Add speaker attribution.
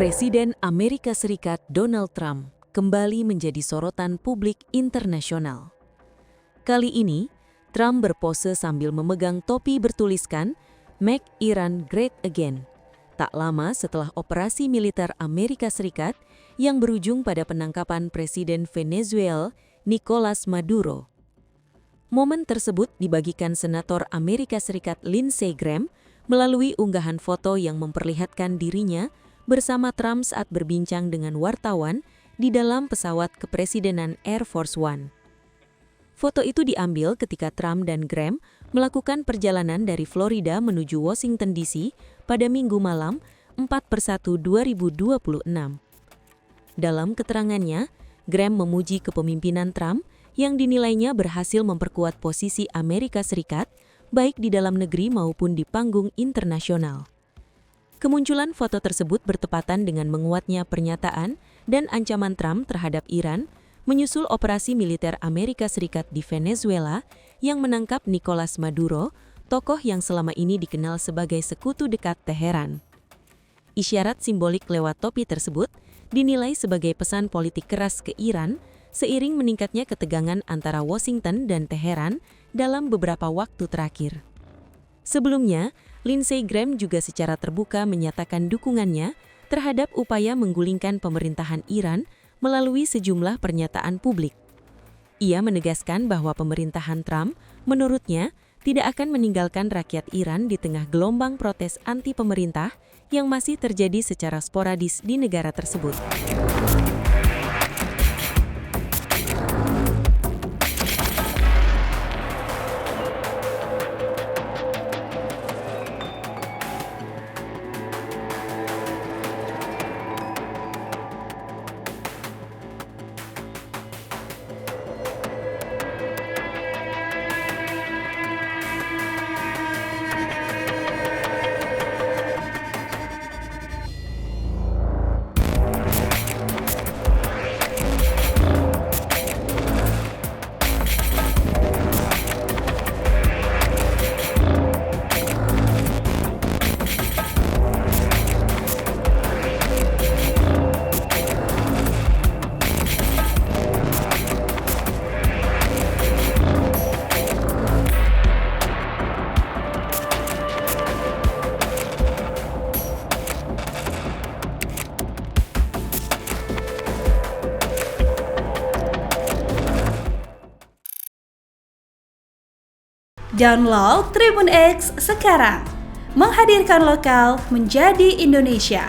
Speaker 1: Presiden Amerika Serikat Donald Trump kembali menjadi sorotan publik internasional. Kali ini, Trump berpose sambil memegang topi bertuliskan "Make Iran Great Again", tak lama setelah operasi militer Amerika Serikat yang berujung pada penangkapan Presiden Venezuela Nicolas Maduro. Momen tersebut dibagikan Senator Amerika Serikat Lindsey Graham melalui unggahan foto yang memperlihatkan dirinya bersama Trump saat berbincang dengan wartawan di dalam pesawat kepresidenan Air Force One. Foto itu diambil ketika Trump dan Graham melakukan perjalanan dari Florida menuju Washington DC pada Minggu malam 4/1/2026. Dalam keterangannya, Graham memuji kepemimpinan Trump yang dinilainya berhasil memperkuat posisi Amerika Serikat baik di dalam negeri maupun di panggung internasional. Kemunculan foto tersebut bertepatan dengan menguatnya pernyataan dan ancaman Trump terhadap Iran menyusul operasi militer Amerika Serikat di Venezuela yang menangkap Nicolas Maduro, tokoh yang selama ini dikenal sebagai sekutu dekat Teheran. Isyarat simbolik lewat topi tersebut dinilai sebagai pesan politik keras ke Iran seiring meningkatnya ketegangan antara Washington dan Teheran dalam beberapa waktu terakhir. Sebelumnya, Lindsey Graham juga secara terbuka menyatakan dukungannya terhadap upaya menggulingkan pemerintahan Iran melalui sejumlah pernyataan publik. Ia menegaskan bahwa pemerintahan Trump, menurutnya, tidak akan meninggalkan rakyat Iran di tengah gelombang protes anti-pemerintah yang masih terjadi secara sporadis di negara tersebut.
Speaker 2: Download Tribun X sekarang, menghadirkan lokal menjadi Indonesia.